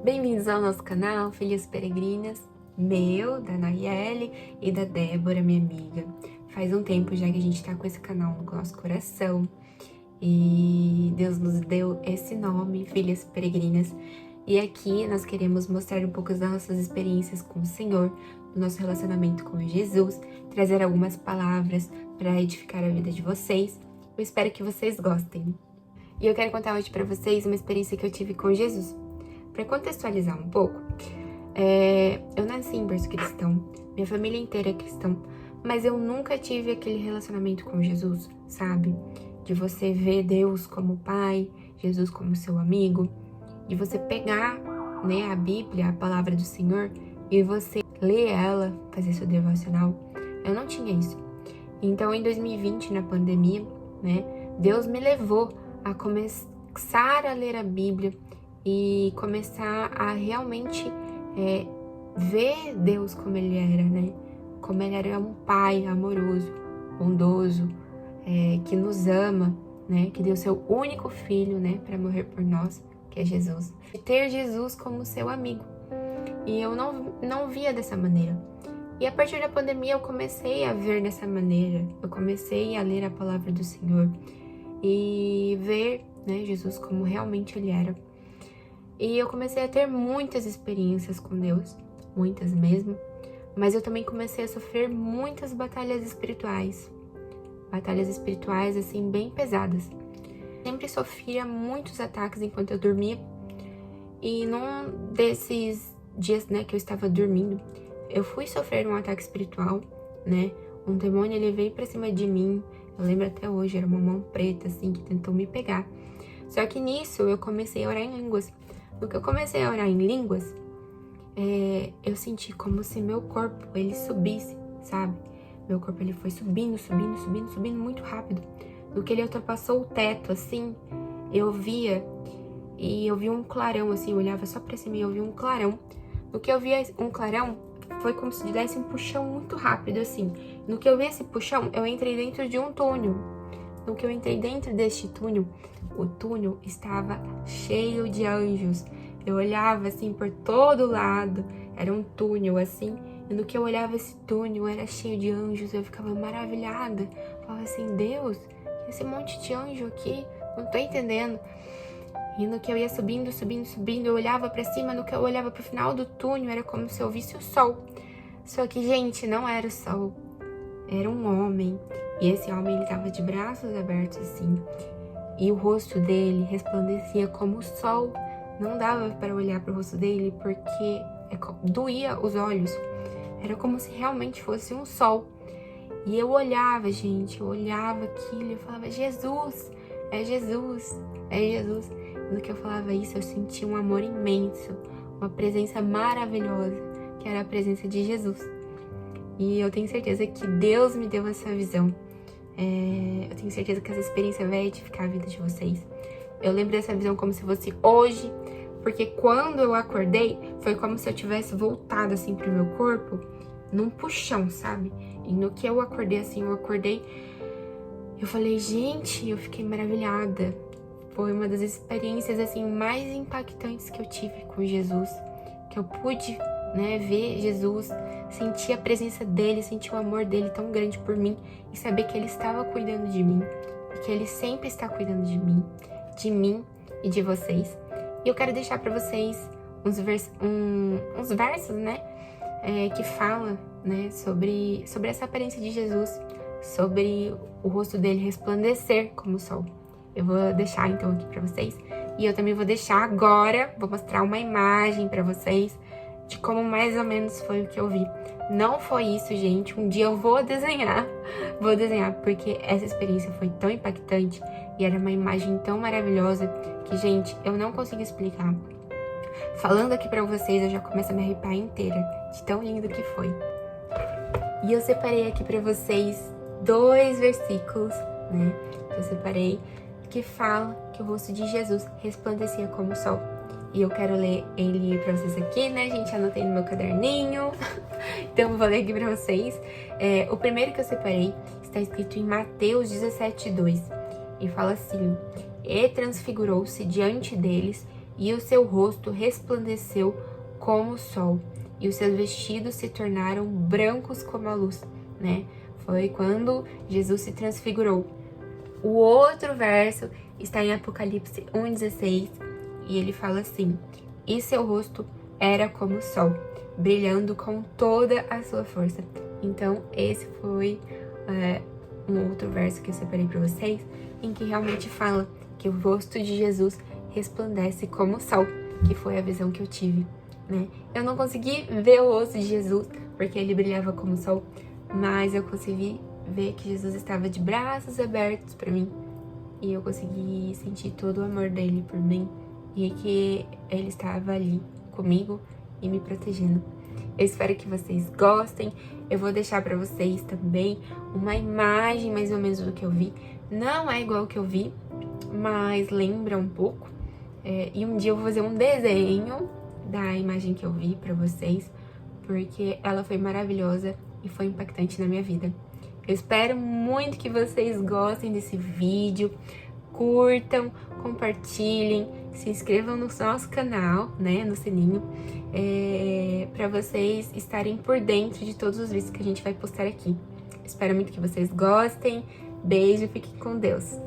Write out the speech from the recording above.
Bem-vindos ao nosso canal, Filhas Peregrinas, meu, da Nayeli e da Débora, minha amiga. Faz um tempo já que a gente tá com esse canal no nosso coração e Deus nos deu esse nome, Filhas Peregrinas. E aqui nós queremos mostrar um pouco das nossas experiências com o Senhor, do nosso relacionamento com Jesus, trazer algumas palavras para edificar a vida de vocês. Eu espero que vocês gostem. E eu quero contar hoje para vocês uma experiência que eu tive com Jesus. Para contextualizar um pouco, eu nasci em berço cristão, minha família inteira é cristã, mas eu nunca tive aquele relacionamento com Jesus, sabe? De você ver Deus como Pai, Jesus como seu amigo, de você pegar, né, a Bíblia, a palavra do Senhor, e você ler ela, fazer seu devocional. Eu não tinha isso. Então, em 2020, na pandemia, né, Deus me levou a começar a ler a Bíblia e começar a realmente ver Deus como Ele era, né? Como Ele era um Pai amoroso, bondoso, que nos ama, né? Que deu seu único filho, né? Para morrer por nós, que é Jesus. E ter Jesus como seu amigo. E eu não via dessa maneira. E a partir da pandemia eu comecei a ver dessa maneira. Eu comecei a ler a palavra do Senhor e ver, né, Jesus como realmente Ele era. E eu comecei a ter muitas experiências com Deus, muitas mesmo, mas eu também comecei a sofrer muitas batalhas espirituais assim, bem pesadas. Sempre sofria muitos ataques enquanto eu dormia, e num desses dias, né, que eu estava dormindo, eu fui sofrer um ataque espiritual, né, um demônio, ele veio pra cima de mim, eu lembro até hoje, era uma mão preta, assim, que tentou me pegar. Só que nisso, eu comecei a orar em línguas. No que eu comecei a orar em línguas, eu senti como se meu corpo, ele subisse, sabe? Meu corpo, ele foi subindo muito rápido. No que ele ultrapassou o teto, assim, eu vi um clarão, assim, eu olhava só pra cima e eu vi um clarão. No que eu vi um clarão, foi como se desse um puxão muito rápido, assim. No que eu vi esse puxão, eu entrei dentro de um túnel. No que eu entrei dentro deste túnel, o túnel estava cheio de anjos. Eu olhava assim por todo lado, era um túnel assim, e no que eu olhava esse túnel era cheio de anjos, eu ficava maravilhada. Falava assim, Deus, esse monte de anjo aqui, não tô entendendo. E no que eu ia subindo, eu olhava pra cima, no que eu olhava pro final do túnel, era como se eu visse o sol. Só que, gente, não era o sol, era um homem. E esse homem, ele tava de braços abertos assim, e o rosto dele resplandecia como o sol. Não dava para olhar para o rosto dele porque doía os olhos. Era como se realmente fosse um sol. E eu olhava, gente, eu olhava aquilo e eu falava, Jesus, é Jesus, é Jesus. E no que eu falava isso, eu sentia um amor imenso, uma presença maravilhosa, que era a presença de Jesus. E eu tenho certeza que Deus me deu essa visão. Eu tenho certeza que essa experiência vai edificar a vida de vocês. Eu lembro dessa visão como se fosse hoje, porque quando eu acordei, foi como se eu tivesse voltado, assim, pro meu corpo, num puxão, sabe? E no que eu acordei, assim, eu falei, gente, eu fiquei maravilhada. Foi uma das experiências, assim, mais impactantes que eu tive com Jesus, que eu pude, né, ver Jesus, sentir a presença dele, sentir o amor dele tão grande por mim e saber que ele estava cuidando de mim e que ele sempre está cuidando de mim e de vocês. E eu quero deixar para vocês uns versos, né, que fala, né, sobre essa aparência de Jesus, sobre o rosto dele resplandecer como o sol. Eu vou deixar então aqui para vocês, e eu também vou deixar agora, vou mostrar uma imagem para vocês de como mais ou menos foi o que eu vi. Não foi isso, gente. Um dia eu vou desenhar, porque essa experiência foi tão impactante e era uma imagem tão maravilhosa que, gente, eu não consigo explicar. Falando aqui pra vocês, eu já começo a me arrepiar inteira de tão lindo que foi. E eu separei aqui pra vocês 2 versículos, né? Eu separei que fala que o rosto de Jesus resplandecia como o sol. E eu quero ler ele pra vocês aqui, né, gente? Anotei no meu caderninho. Então eu vou ler aqui pra vocês. O primeiro que eu separei está escrito em Mateus 17:2. E fala assim, e transfigurou-se diante deles, e o seu rosto resplandeceu como o sol, e os seus vestidos se tornaram brancos como a luz, né? Foi quando Jesus se transfigurou. O outro verso está em Apocalipse 1,16, e ele fala assim: e seu rosto era como o sol, brilhando com toda a sua força. Então, esse foi um outro verso que eu separei para vocês, em que realmente fala que o rosto de Jesus resplandece como o sol, que foi a visão que eu tive, né? Eu não consegui ver o rosto de Jesus, porque ele brilhava como o sol, mas eu consegui ver que Jesus estava de braços abertos para mim, e eu consegui sentir todo o amor dele por mim, e que ele estava ali comigo e me protegendo. Eu espero que vocês gostem. Eu vou deixar para vocês também uma imagem mais ou menos do que eu vi. Não é igual ao que eu vi, mas lembra um pouco. E um dia eu vou fazer um desenho da imagem que eu vi para vocês, porque ela foi maravilhosa e foi impactante na minha vida. Eu espero muito que vocês gostem desse vídeo, curtam, compartilhem, se inscrevam no nosso canal, né, no sininho, para vocês estarem por dentro de todos os vídeos que a gente vai postar aqui. Espero muito que vocês gostem. Beijo, fiquem com Deus.